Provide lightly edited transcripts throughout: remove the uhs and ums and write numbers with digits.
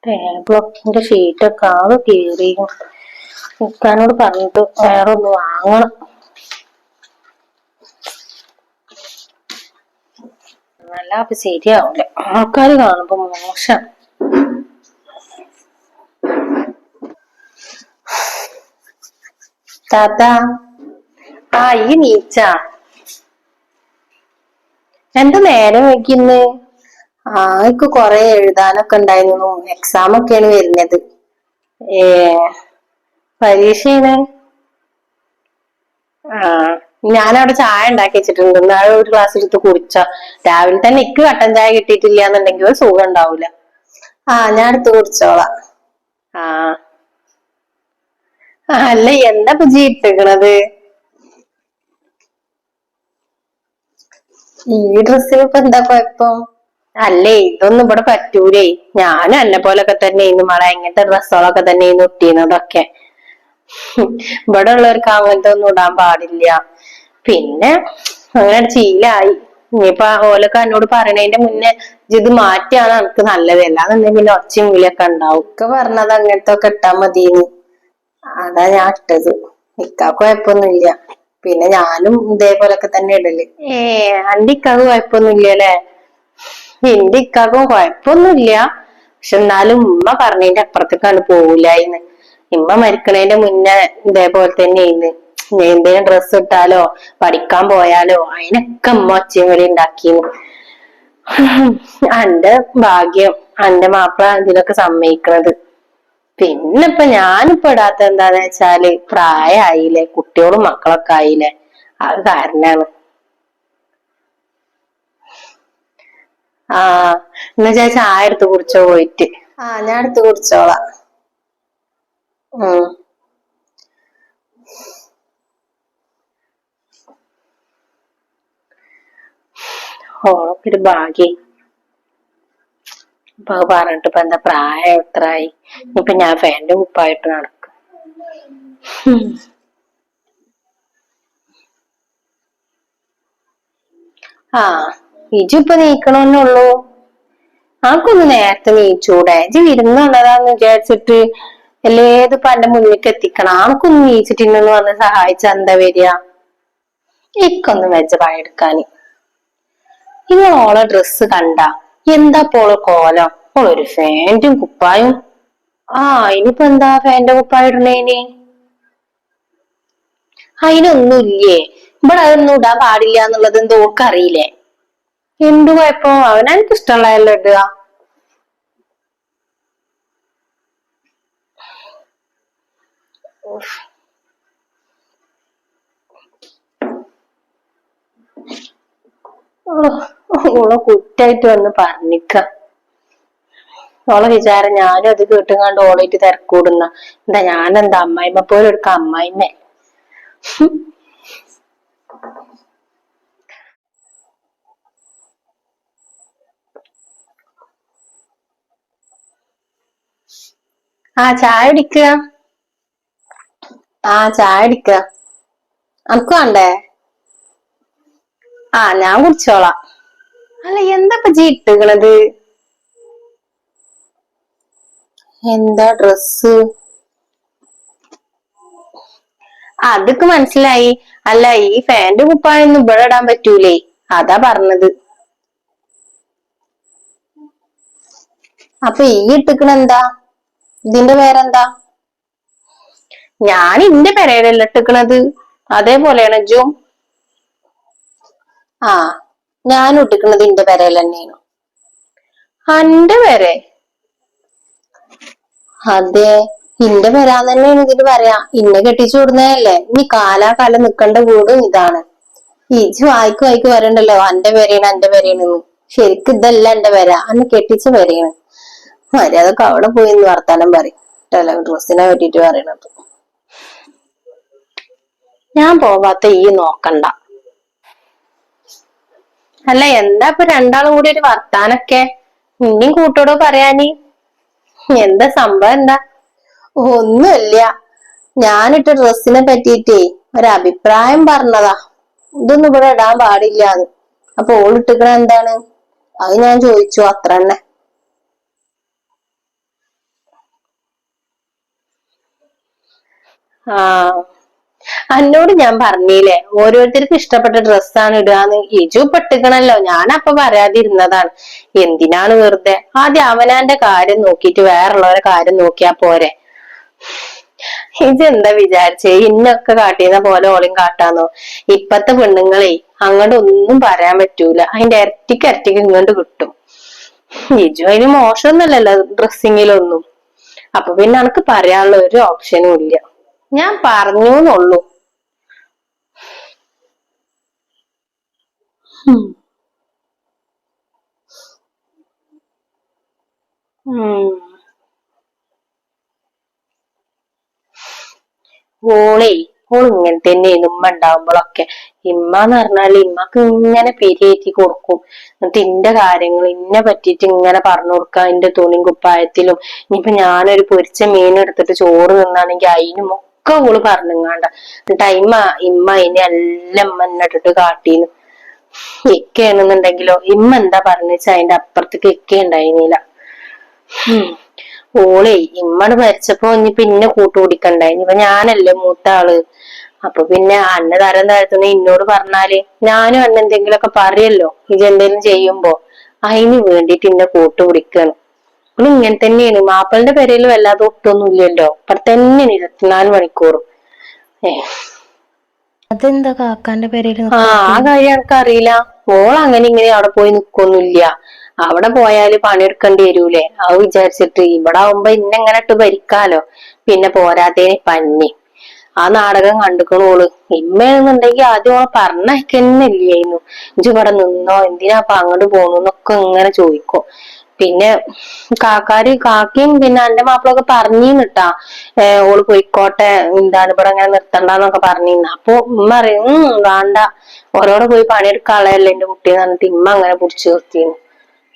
ടേബിളൊക്കെ ഷീറ്റൊക്കെ ആകെ കീറിയും നിൽക്കാനോട് പറഞ്ഞിട്ട് വേറെ ഒന്ന് വാങ്ങണം. നല്ല അപ്പൊ ശരിയാവില്ല, ആൾക്കാര് കാണുമ്പോ മോശം. താത്ത, ഈ നീച്ച എന്താ നേരം വയ്ക്കുന്ന്? എനിക്ക് കൊറേ എഴുതാനൊക്കെ ഉണ്ടായിരുന്നു, എക്സാം ഒക്കെയാണ് വരുന്നത്. ഏ പരീക്ഷയാണ്. ഞാനവിടെ ചായ ഉണ്ടാക്കി വെച്ചിട്ടുണ്ട്, നാളെ ഒരു ഗ്ലാസ് എടുത്ത് കുടിച്ച. രാവിലെ തന്നെ എനിക്ക് കട്ടൻ ചായ കിട്ടിയിട്ടില്ല എന്നുണ്ടെങ്കിൽ ഒരു സുഖം ഉണ്ടാവൂല. ഞാൻ എടുത്ത് കുടിച്ചോളാം. അല്ല, എന്താ പുജി ഇട്ടിക്കണത്? ഈ ഡ്രസ്സിന് ഇപ്പൊ എന്താ കൊഴപ്പം? അല്ലേ, ഇതൊന്നും ഇവിടെ പറ്റൂലേ. ഞാനും എന്നെ പോലൊക്കെ തന്നെ ഇന്ന് മഴ ഇങ്ങനത്തെ ഡ്രസ്സുകളൊക്കെ തന്നെ ഇട്ടിരുന്നതൊക്കെ. ഇവിടെ ഉള്ളവർക്ക് അങ്ങനത്തെ ഒന്നും ഇടാൻ പാടില്ല. പിന്നെ അങ്ങനെ ശീലായി. ഇനിയിപ്പൊ ഓലൊക്കെ എന്നോട് പറയണതിന്റെ മുന്നേ ഇത് മാറ്റിയാണ് എനിക്ക് നല്ലത്. അല്ലാന്നുണ്ടെങ്കിൽ പിന്നെ ഒച്ചയും വിളിയൊക്കെ ഉണ്ടാവും. ഒക്കെ പറഞ്ഞത് അങ്ങനത്തെ ഒക്കെ ഇട്ടാ മതിയെന്ന്. അതാ ഞാൻ ഇട്ടത്. ഇക്കാക്ക് കുഴപ്പമൊന്നുമില്ല. പിന്നെ ഞാനും ഇതേപോലൊക്കെ തന്നെ ഇടല്. അന്റെ ഇക്കാക്ക് കുഴപ്പമൊന്നുമില്ല അല്ലെ? എന്റെ ഇക്കാക്കും കുഴപ്പമൊന്നുമില്ല. പക്ഷെ എന്നാലും ഉമ്മ പറഞ്ഞതിന്റെ അപ്പുറത്തേക്കാണ് പോവില്ലായിന്ന്. ഉമ്മ മരിക്കണേന്റെ മുന്നേ ഇതേപോലെ തന്നെയായിന്ന്. എന്തെങ്കിലും ഡ്രസ്സ് ഇട്ടാലോ പഠിക്കാൻ പോയാലോ അതിനൊക്കെ ഉമ്മ ഒച്ചയും വിളി ഉണ്ടാക്കിന്ന്. എന്റെ ഭാഗ്യം എന്റെ മാപ്പിള ഇതിനൊക്കെ സമ്മതിക്കണത്. പിന്നെ ഇപ്പൊ ഞാനിപ്പോ ഇടാത്ത എന്താന്ന് വെച്ചാല് പ്രായമായില്ലേ, കുട്ടികളും മക്കളൊക്കെ ആയില്ലേ, അത് കാരണാണ്. എന്നാ ചായ എടുത്ത് കുടിച്ചോ പോയിട്ട്? ഞാൻ എടുത്ത് കുടിച്ചോളാം. ഓളൊക്കെ ഒരു ഭാഗ്യം. ഇപ്പൊ പറഞ്ഞിട്ട് ഇപ്പൊ എന്താ, പ്രായം എത്രയായി? ഇപ്പൊ ഞാൻ ഫാന്റെ കുപ്പായിട്ട് നടക്കും. ഇജു ഇപ്പൊ നീക്കണമെന്നുള്ളൂ. ആൾക്കൊന്ന് നേരത്തെ നീച്ചൂടെ? ഇജ് വിരുന്ന് വന്നതാന്ന് വിചാരിച്ചിട്ട് എല്ലേതിപ്പോ എന്റെ മുന്നിലേക്ക് എത്തിക്കണം. ആൾക്കൊന്ന് നീച്ചിട്ട് ഇന്നൊന്ന് വന്ന് സഹായിച്ച എന്താ വരിക? ഇക്കൊന്നും വെച്ച പണിയെടുക്കാന്. ഇവളോളെ ഡ്രസ്സ് കണ്ട എന്താ പോളെ കോലം? ഓളൊരു ഫാന്റും കുപ്പായും. ഇനിയിപ്പോ എന്താ ഫാന്റെ കുപ്പായം ഇടണേന്? അതിനൊന്നുമില്ലേ, ഇവിടെ അതൊന്നും ഇടാൻ പാടില്ല എന്നുള്ളത് എന്തോ ഓൾക്കറിയില്ലേ? എന്തു കുഴപ്പം? അവനെനിക്ക് ഇഷ്ടമുള്ളതല്ലോ ഇടുക. ഓളെ കുറ്റായിട്ട് വന്ന് പറഞ്ഞിക്ക. ഓളെ വിചാരം ഞാനും അത് കേട്ടുങ്ങാണ്ട് ഓളായിട്ട് തിരക്കൂടുന്ന. എന്താ ഞാനെന്താ അമ്മായിമ്മ പോലെ എടുക്ക? അമ്മായിമ്മ ചായ കുടിക്കുക. ചായ കുടിക്കുക. അനക്ക് വേണ്ടേ? ഞാൻ കുടിച്ചോളാം. അല്ല, എന്താ ഇപ്പൊ ജി ഇട്ടുകണത്? എന്താ ഡ്രസ്സ്? അതൊക്കെ മനസ്സിലായി. അല്ല, ഈ ഫാന്റ് കുപ്പായൊന്നും ഇവിടെ ഇടാൻ പറ്റൂലേ, അതാ പറഞ്ഞത്. അപ്പൊ ഈ ഇട്ടിക്കണ എന്താ? ഇതിന്റെ പേരെന്താ? ഞാൻ ഇന്റെ പെരയിലല്ല ഇട്ടിക്കണത്, അതേപോലെയാണ് ഇജ്ജും. ഞാനും ഇട്ടിക്കണത് ഇന്റെ പെരയിൽ തന്നെയാണ്. അന്റെ പെരെ? അതെ, ഇന്റെ പെരാന്ന് തന്നെയാണ് ഇതിന് പറയാ. ഇന്നെ കെട്ടിച്ചു വിടുന്നതല്ലേ. ഇനി കാലാകാലം നിക്കേണ്ട വീടും ഇതാണ്. ഇജ്ജ് വായിക്ക് വായിക്ക് വരണ്ടല്ലോ എന്റെ പെരയാണ് എന്റെ പെരയാണെന്ന്. ശരിക്കും ഇതല്ല എന്റെ പെര, അന്ന് കെട്ടിച്ച പെരയാണ്. മര്യാദക്ക് അവിടെ പോയി ഇന്ന് വർത്താനം പറയും. ഡ്രസ്സിനെ പറ്റിട്ട് പറയണത്. ഞാൻ പോവാത്ത ഈ നോക്കണ്ട. അല്ല, എന്താ ഇപ്പൊ രണ്ടാളും കൂടി ഒരു വർത്താനൊക്കെ? ഇനിയും കൂട്ടോടോ പറയാന്? എന്താ സംഭവം എന്താ? ഒന്നുമില്ല, ഞാനിട്ട ഡ്രസ്സിനെ പറ്റിട്ടേ ഒരഭിപ്രായം പറഞ്ഞതാ. ഇതൊന്നും ഇവിടെ ഇടാൻ പാടില്ലാന്ന്. അപ്പൊ ഓളിട്ടിക്കണ എന്താണ്? അത് ഞാൻ ചോദിച്ചു, അത്ര തന്നെ. ആ എന്നോട് ഞാൻ പറഞ്ഞില്ലേ ഓരോരുത്തർക്കും ഇഷ്ടപ്പെട്ട ഡ്രസ്സാണ് ഇടാന്ന്. ഇജു പെട്ടിക്കണല്ലോ, ഞാനപ്പൊ പറയാതിരുന്നതാണ്. എന്തിനാണ് വെറുതെ. ആദ്യം അവനാന്റെ കാര്യം നോക്കിട്ട് വേറുള്ളവരെ കാര്യം നോക്കിയാ പോരെ. ഇതെന്താ വിചാരിച്ചേ ഇന്നൊക്കെ കാട്ടിയുന്ന പോലെ ഓളിയും കാട്ടാന്നോ? ഇപ്പത്തെ പെണ്ണുങ്ങളെ അങ്ങോട്ട് ഒന്നും പറയാൻ പറ്റൂല, അതിന്റെ ഇരട്ടിക്ക് ഇരട്ടിക്ക് ഇങ്ങോട്ട് കിട്ടും. ഇജു അതിന് മോശമൊന്നുമല്ലല്ലോ ഡ്രസ്സിങ്ങിലൊന്നും. അപ്പൊ പിന്നെ എനിക്ക് പറയാനുള്ള ഒരു ഓപ്ഷനും ഇല്ല. ഞാൻ പറഞ്ഞു എന്നുള്ളൂ. ഓളേ ഓൾ ഇങ്ങനെ തന്നെയായിരുന്നു ഉമ്മ ഉണ്ടാവുമ്പോഴൊക്കെ. ഇമ്മന്ന് പറഞ്ഞാല് ഇമ്മക്ക് ഇങ്ങനെ പെരിയേറ്റി കൊടുക്കും. എന്നിട്ട് ഇന്റെ കാര്യങ്ങൾ ഇന്നെ പറ്റിയിട്ട് ഇങ്ങനെ പറഞ്ഞു കൊടുക്കുക. എന്റെ തുണിയും കുപ്പായത്തിലും ഇനിയിപ്പൊ ഞാനൊരു പൊരിച്ച മീൻ എടുത്തിട്ട് ചോറ് തിന്നാണെങ്കിൽ അതിനും ഒക്കെ ഓള് പറഞ്ഞുങ്ങാണ്ട. എന്നിട്ട് ഇമ്മ അതിനെ എല്ലാം ഇമ്മ എന്നെ ഇട്ടിട്ട് കാട്ടീന്ന്. ഇക്കയാണെന്നുണ്ടെങ്കിലോ ഇമ്മ എന്താ പറഞ്ഞെച്ചാ അതിന്റെ അപ്പുറത്തേക്ക് ഇക്ക ഉണ്ടായിരുന്നില്ല. ഓളെ ഇമ്മട് മരിച്ചപ്പോ ഇനി പിന്നെ കൂട്ടുപിടിക്കണ്ടേ. ഇനിയിപ്പൊ ഞാനല്ലേ മൂത്ത ആള്. അപ്പൊ പിന്നെ അന്ന തരം താഴ്ത്തുന്ന ഇന്നോട് പറഞ്ഞാല് ഞാനും അന്നെന്തെങ്കിലുമൊക്കെ പറയല്ലോ ഇതെന്തേലും ചെയ്യുമ്പോ. അതിന് വേണ്ടിട്ട് ഇന്നെ കൂട്ടുപിടിക്കാണ്. അവള് ഇങ്ങനെ തന്നെയാണ്. മാപ്പിളിന്റെ പെരയിൽ വല്ലാതെ ഒട്ടൊന്നും ഇല്ലല്ലോ, ഇവിടെ തന്നെയാണ് 24 മണിക്കൂറും. അതെന്താ കാക്കാന്റെ പെരേല് ആ കാര്യം എനിക്കറിയില്ല. ഓൾ അങ്ങനെ ഇങ്ങനെ അവിടെ പോയി നിക്കൊന്നുമില്ല. അവിടെ പോയാല് പണിയെടുക്കേണ്ടി വരൂലേ അത് വിചാരിച്ചിട്ട്. ഇവിടെ ആവുമ്പോ ഇന്നെങ്ങനെ ഇട്ട് ഭരിക്കാലോ. പിന്നെ പോരാത്തതിന് പന്നി ആ നാടകം കണ്ടുക്കണോള്. ഇമ്മയെന്നുണ്ടെങ്കിൽ ആദ്യം ഓളെ പറഞ്ഞയക്കന്നില്ലായിരുന്നു. ഇജ്ജ് ഇവിടെ നിന്നോ, എന്തിനാ അപ്പൊ അങ്ങോട്ട് പോണൂന്നൊക്കെ ഇങ്ങനെ ചോദിക്കും. പിന്നെ കാക്കയും പിന്നെ എന്റെ മാപ്പിളൊക്കെ പറഞ്ഞിട്ടാ ഓള് പോയിക്കോട്ടെ, എന്താണ് ഇവിടെ അങ്ങനെ നിർത്തണ്ടെന്നൊക്കെ പറഞ്ഞിരുന്നു. അപ്പൊ ഉമ്മ പറയും വേണ്ട, ഓരോടെ പോയി പണിയെടുക്കാനുള്ളതല്ലേ എന്റെ കുട്ടിന്ന് പറഞ്ഞിട്ട് ഇമ്മ അങ്ങനെ പിടിച്ചു നിർത്തിയിരുന്നു.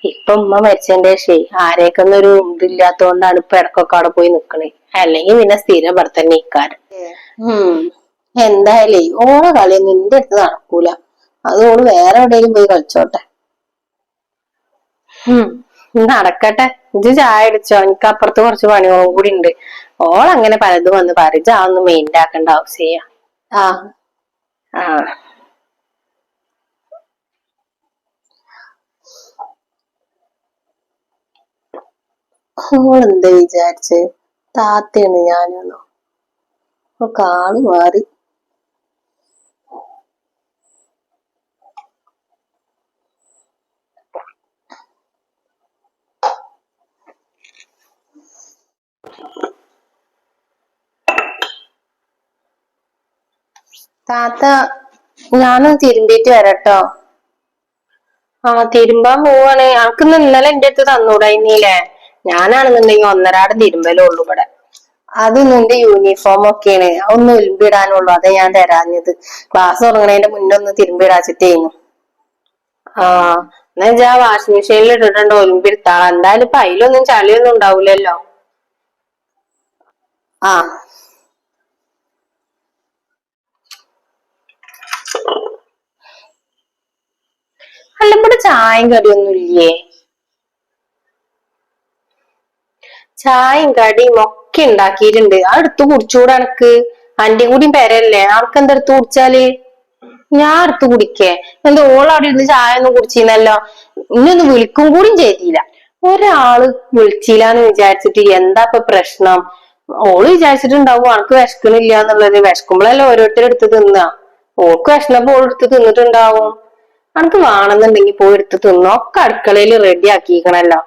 ഇപ്പൊ ഉമ്മ മരിച്ചതിന്റെ ശേഷം ആരേക്കൊന്നൊരു ഇതില്ലാത്തോണ്ടാണ് ഇപ്പൊ ഇടക്കൊക്കെ അവിടെ പോയി നിക്കണേ. അല്ലെങ്കിൽ പിന്നെ സ്ഥിരം ഇവിടെ തന്നെ ഇക്കാരം. എന്തായാലേ ഓളെ കളിയൊന്നും നിന്റെ അടുത്ത് നടക്കൂല. അത് ഓള് വേറെ എവിടെയെങ്കിലും പോയി കളിച്ചോട്ടെ. നടക്കട്ടെ. ഇജ്ജ് ചായ അടിച്ചോ, എനിക്ക് അപ്പുറത്ത് കുറച്ച് പണികളും കൂടി ഉണ്ട്. ഓളങ്ങനെ പലതും വന്ന് പറയും, അതൊന്നും മെയിൻ്റെ ആക്കേണ്ട ആവശ്യമില്ല. ആ ആ ഓളെന്താ വിചാരിച്ച് താത്തയാണ് ഞാനെന്നോ? ഒക്കെ ആള് മാറി. താത്ത ഞാനൊന്ന് തിരുമ്പിട്ട് വരട്ടോ. ആ തിരുമ്പാൻ പോവാണ്. അനക്കിന്ന് ഇന്നലെ എന്റെ അടുത്ത് തന്നൂടായിരുന്നില്ലേ? ഞാനാണെന്നുണ്ടെങ്കിൽ ഒന്നരാടം തിരുമ്പലേ ഉള്ളൂ ഇവിടെ. അത് നിന്റെ യൂണിഫോം ഒക്കെയാണ്, ഒന്ന് ഒലിമ്പിടാനുള്ളൂ. അതാ ഞാൻ തരാഞ്ഞത്. ക്ലാസ് തുടങ്ങണതിന്റെ മുന്നേ ഒന്ന് തിരുമ്പിടാച്ചിട്ടേന്നു. ആ എന്നാ വെച്ചാ വാഷിംഗ് മെഷീനിൽ ഇട്ടിട്ടുണ്ട്, ഒലിമ്പിടുത്താളാ. എന്തായാലും ഇപ്പൊ അതിലൊന്നും ചളിയൊന്നും ഉണ്ടാവൂലല്ലോ. ആ അല്ല ഇവിടെ ചായയും കടിയൊന്നും ഇല്ലേ? ചായയും കടിയും ഒക്കെ ഉണ്ടാക്കിയിട്ടുണ്ട്. ആ എടുത്ത് കുടിച്ചൂടെ എനക്ക്? അന്റെ കൂടിയും പെരല്ലേ, ആൾക്കെന്താ എടുത്ത് കുടിച്ചാല്? ഞാൻ എടുത്ത് കുടിക്കേ? എന്താ ഓളവിടെ ഇരുന്ന് ചായ ഒന്നും കുടിച്ചിരുന്നല്ലോ, ഇന്നൊന്ന് വിളിക്കും കൂടിയും ചെയ്തില്ല. ഒരാള് വിളിച്ചില്ലാന്ന് വിചാരിച്ചിട്ട് എന്താ ഇപ്പൊ പ്രശ്നം? ഓള് വിചാരിച്ചിട്ടുണ്ടാവും അനക്ക് വിശക്കണില്ല എന്നുള്ളത്. വിശക്കുമ്പോഴല്ലേ ഓരോരുത്തരും എടുത്ത് തിന്നാ. ഓൾക്ക് വിശന്നപ്പോ ഓൾ എടുത്ത് തിന്നിട്ടുണ്ടാവും. അനക്ക് വേണമെന്നുണ്ടെങ്കിൽ പോയി എടുത്ത് തിന്നോ, ഒക്കെ അടുക്കളയിൽ റെഡി ആക്കിക്കണല്ലോ.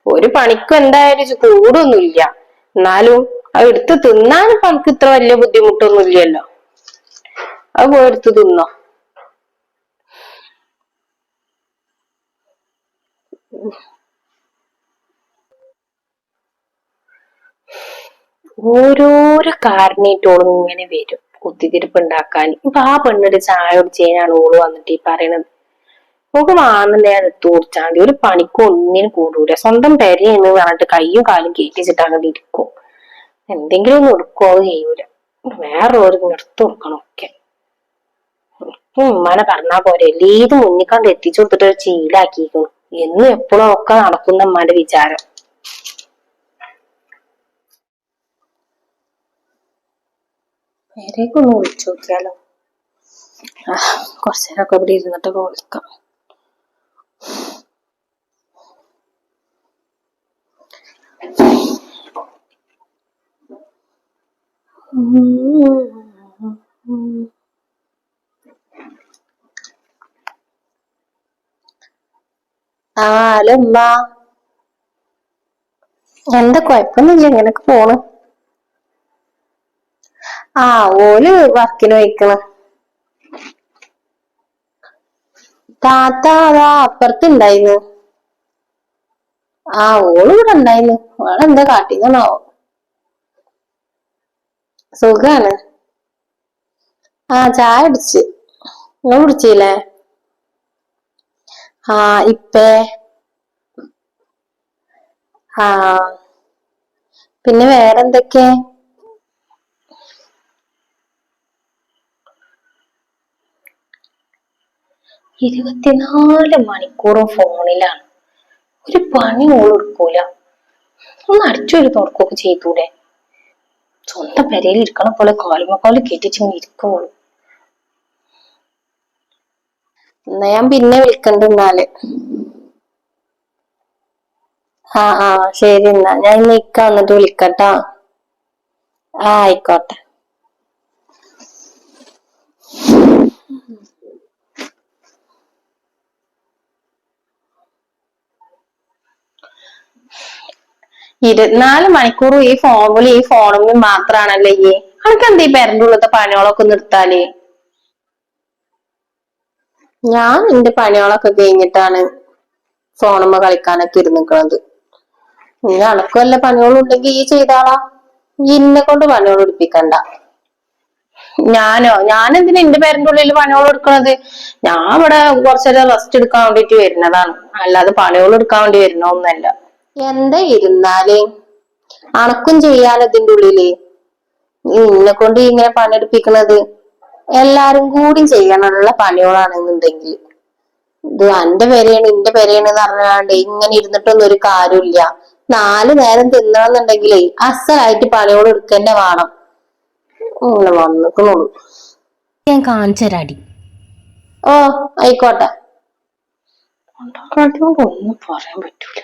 ഒരു പണിക്കും എന്തായാലും കൂടൊന്നുമില്ല. എന്നാലും അത് എടുത്ത് തിന്നാനിപ്പോ നമുക്ക് ഇത്ര വലിയ ബുദ്ധിമുട്ടൊന്നും ഇല്ലല്ലോ. അത് പോയി എടുത്ത് തിന്നോ. ഓരോരോ കാരണേറ്റോളും ഇങ്ങനെ വരും കുത്തിത്തിരിപ്പ് ഉണ്ടാക്കാൻ. ഇപ്പൊ ആ പെണ്ണിട്ട് ചായ കുടിച്ചതിനാണ് ഓള് വന്നിട്ട് ഈ പറയണത്. ഓക്ക് വാങ്ങുന്നുണ്ടെ ഞാൻ എടുത്തു കുടിച്ചാൽ മതി. ഒരു പണിക്കും ഒന്നിനും കൂടൂല. സ്വന്തം പെരയെന്ന് പറഞ്ഞിട്ട് കയ്യും കാലും കയറ്റിച്ചിട്ട് അങ്ങോട്ട് ഇരിക്കും. എന്തെങ്കിലും ഒന്നും എടുക്കോ അത് ചെയ്യൂല. വേറൊരു എടുത്തു കൊടുക്കണം ഒക്കെ. ഉമ്മാനെ പറഞ്ഞാ പോരെ, ഏത് മുന്നിക്കണ്ട് എത്തിച്ചു കൊടുത്തിട്ട് ഒരു ശീലാക്കിയിരിക്കുന്നു. എന്നും എപ്പോഴും ഒക്കെ നടക്കുന്ന ഉമ്മാന്റെ വിചാരം. നേരേക്ക് ഒന്ന് വിളിച്ചു നോക്കിയാലോ. കുറച്ചു നേരമൊക്കെ ഇവിടെ ഇരുന്നിട്ടൊക്കെ വിളിക്കാം. ഹലോ ഉമ്മ. എന്താ കൊഴപ്പൊന്നുമില്ല, ഇങ്ങനൊക്കെ പോണ്. ഓല് വർക്കിന് പോയിക്കണ്. താത്ത അതാ അപ്പുറത്തുണ്ടായിന്ന്. ഓള് ഇവിടെ ഉണ്ടായിന്ന്. ഓളെന്താ കാട്ടിന്നാവോ. സുഖാണ്. ചായ കുടിച്ച്. നിങ്ങൾ കുടിച്ചില്ലേ? ഇപ്പേ. പിന്നെ വേറെന്തൊക്കെ? 24 മണിക്കൂറും ഫോണിലാണ്. ഒരു പണി ഓള് എടുക്കൂല. ഒന്ന് അടിച്ചൊരു തുറക്കൊക്കെ ചെയ്തൂടെ? സ്വന്തം പെരയിൽ ഇരിക്കണ പോലെ കാലുമക്കാല് കെട്ടിച്ചിങ്ങനെ ഇരിക്കുള്ളൂ. എന്നാ ഞാൻ പിന്നെ വിളിക്കണ്ട് എന്നാല്. ശരി എന്നാ. ഞാൻ ഇന്ന് ഇക്ക വന്നിട്ട് വിളിക്കട്ടാ. ആയിക്കോട്ടെ. ഇരുപത്തിനാല് മണിക്കൂറും ഈ ഫോണിൽ മാത്രാണല്ലേ ഈ അനക്കെന്താ ഈ പെരന്റെ ഉള്ളത്തെ പണികളൊക്കെ നിർത്താല്? ഞാൻ എന്റെ പണികളൊക്കെ കഴിഞ്ഞിട്ടാണ് ഫോണുമ്മ കളിക്കാനൊക്കെ ഇരുന്നിക്കണത്. ഇനി അനക്ക് വല്ല പണികളുണ്ടെങ്കിൽ ഈ ചെയ്താളാ. ഇന്നെ കൊണ്ട് പണികൾ എടുപ്പിക്കണ്ട. ഞാനെന്തിനാ എന്റെ പേരന്റെ ഉള്ളിൽ പണികൾ എടുക്കണത്? ഞാൻ ഇവിടെ കുറച്ചേരം റെസ്റ്റ് എടുക്കാൻ വേണ്ടിട്ട് വരുന്നതാണ്, അല്ലാതെ പണികൾ എടുക്കാൻ വേണ്ടി വരുന്നൊന്നല്ല. എന്താ ഇരുന്നാല് അണക്കും ചെയ്യാലോ ഇതിന്റെ ഉള്ളില്. നിന്നെ കൊണ്ട് ഇങ്ങനെ പണിയെടുപ്പിക്കണത് എല്ലാരും കൂടി ചെയ്യാനുള്ള പണികളാണെന്നുണ്ടെങ്കിൽ ഇത് എന്റെ പെരയാണ് എന്ന് പറഞ്ഞാണ്ട് ഇങ്ങനെ ഇരുന്നിട്ടൊന്നും ഒരു കാര്യമില്ല. 4 നേരം തിന്നണമെന്നുണ്ടെങ്കിലേ അസലായിട്ട് പണിയോട് എടുക്കന്നെ വേണം. വന്നിക്കണുള്ളൂ. ഞാൻ കാണിച്ചരാടി. ആയിക്കോട്ടെ. ഒന്നും പറയാൻ പറ്റൂല.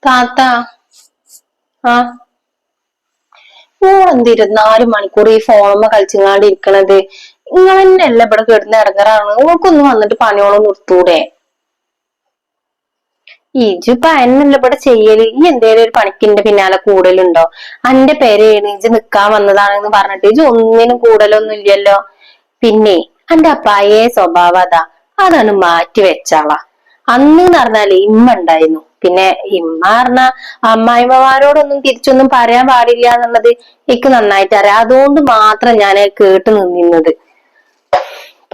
താത്ത എന്ത് 24 മണിക്കൂർ ഈ ഫോണുമ്മ കളിച്ചിങ്ങാണ്ട് ഇരിക്കണത്? നിങ്ങൾ തന്നെയല്ല ഇവിടെ കിടന്ന് ഇടങ്ങറാണ്. നിങ്ങൾക്കൊന്നും വന്നിട്ട് പണിയോളം നിർത്തൂടെ? ഇജിപ്പോ എന്നല്ല ഇവിടെ ചെയ്യല്. ഈ എന്തേലും ഒരു പണിക്കിന്റെ പിന്നാലെ കൂടലുണ്ടോ? അന്റെ പെരയാണ്, ഇജ് നിക്കാൻ വന്നതാണെന്ന് പറഞ്ഞിട്ട് ഇജ് ഒന്നിനും കൂടലൊന്നും ഇല്ലല്ലോ. പിന്നെ അന്റെ ആ പഴയ സ്വഭാവം അതാണ് മാറ്റി വെച്ചാളാ. അന്ന് പറഞ്ഞാല് ഇമ്മ ഉണ്ടായിരുന്നു. പിന്നെ ഇമ്മ പറഞ്ഞ അമ്മായിമ്മമാരോടൊന്നും തിരിച്ചൊന്നും പറയാൻ പാടില്ല എന്നുള്ളത് എനിക്ക് നന്നായിട്ട് അറിയാം. അതുകൊണ്ട് മാത്രം ഞാൻ കേട്ട് നിന്നിരുന്നത്.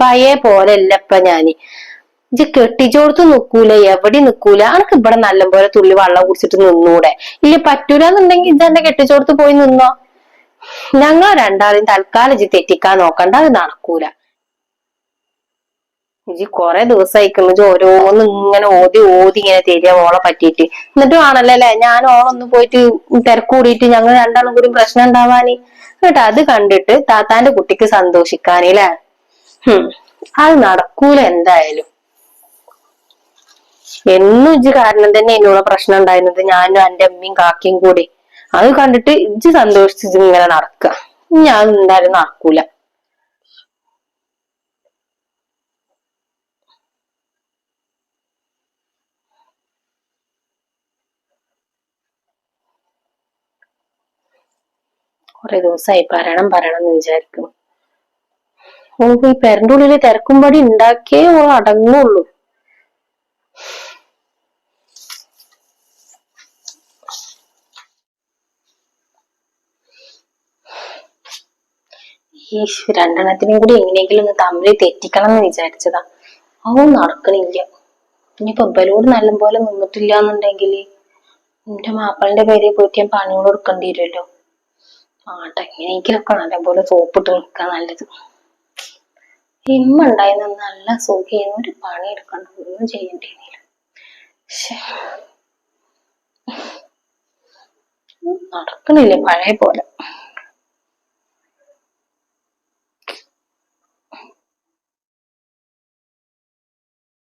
പഴയ പോലെയല്ല ഇപ്പൊ ഞാന്. ഇജ്ജ് കെട്ടിച്ചോടത്ത് നിക്കൂല, എവിടെ നിക്കൂല. അനക്ക് ഇവിടെ നല്ലപോലെ തുള്ളി വെള്ളം കുടിച്ചിട്ട് നിന്നൂടെ? ഇല്ല പറ്റൂലെന്നുണ്ടെങ്കിൽ ഇജ്ജ് എന്റെ കെട്ടിച്ചോടത്ത് പോയി നിന്നോ. ഞങ്ങൾ രണ്ടാളും തൽക്കാലം ഇജ്ജ് തെറ്റിക്കാൻ നോക്കണ്ട, അത് നടക്കൂല. ഇജ്ജ് കൊറേ ദിവസമായിക്കുന്നു ഇജ്ജ് ഓരോന്ന് ഇങ്ങനെ ഓതി ഇങ്ങനെ തരിക ഓളെ പറ്റിയിട്ട്. എന്നിട്ട് വേണല്ലേ ഞാൻ ഓളൊന്ന് പോയിട്ട് തിരക്കൂടിയിട്ട് ഞങ്ങൾ രണ്ടാളും കൂടി പ്രശ്നം ഉണ്ടാവാന്. എന്നിട്ട് അത് കണ്ടിട്ട് താത്താന്റെ കുട്ടിക്ക് സന്തോഷിക്കാനില്ലേ? അത് നടക്കൂല എന്തായാലും. എന്നും ഇജ്ജ് കാരണം തന്നെ എന്നോട് പ്രശ്നം ഉണ്ടായിരുന്നത്, ഞാനും എന്റെ അമ്മയും കാക്കയും കൂടി. അത് കണ്ടിട്ട് ഇജ്ജ് സന്തോഷിച്ച് ഇങ്ങനെ നടക്കുക. ഞാൻ എന്തായാലും നടക്കൂല. കുറെ ദിവസമായി പറയണം എന്ന് വിചാരിക്കും. ഓൾക്ക് ഈ പെരന്റെ ഉള്ളില് തിരക്കുംപടി ഉണ്ടാക്കിയേ ഓൾ അടങ്ങുള്ളൂ. ഈ രണ്ടെണ്ണത്തിനും കൂടി എങ്ങനെയെങ്കിലും ഒന്ന് തമ്മിൽ തെറ്റിക്കണം എന്ന് വിചാരിച്ചതാ. അതൊന്നും നടക്കണില്ല. ഇനിയിപ്പൊ ഇവരോട് നല്ലപോലെ നിന്നിട്ടില്ല എന്നുണ്ടെങ്കിൽ എന്റെ മാപ്പിളിന്റെ പേരെ പോയിട്ട് ഞാൻ പണിയോട് കൊടുക്കേണ്ടി വരുമല്ലോ. ആട്ടെ എങ്ങനെയെങ്കിലൊക്കെ നല്ലപോലെ സോപ്പിട്ട് നിൽക്കാൻ നല്ലത്. ഇമ്മ ഉണ്ടായിരുന്ന നല്ല സുഖം, ഒരു പണി എടുക്കണ്ട, ഒന്നും ചെയ്യണ്ടേന്നില്ല. നടക്കണില്ലേ പഴയ പോലെ.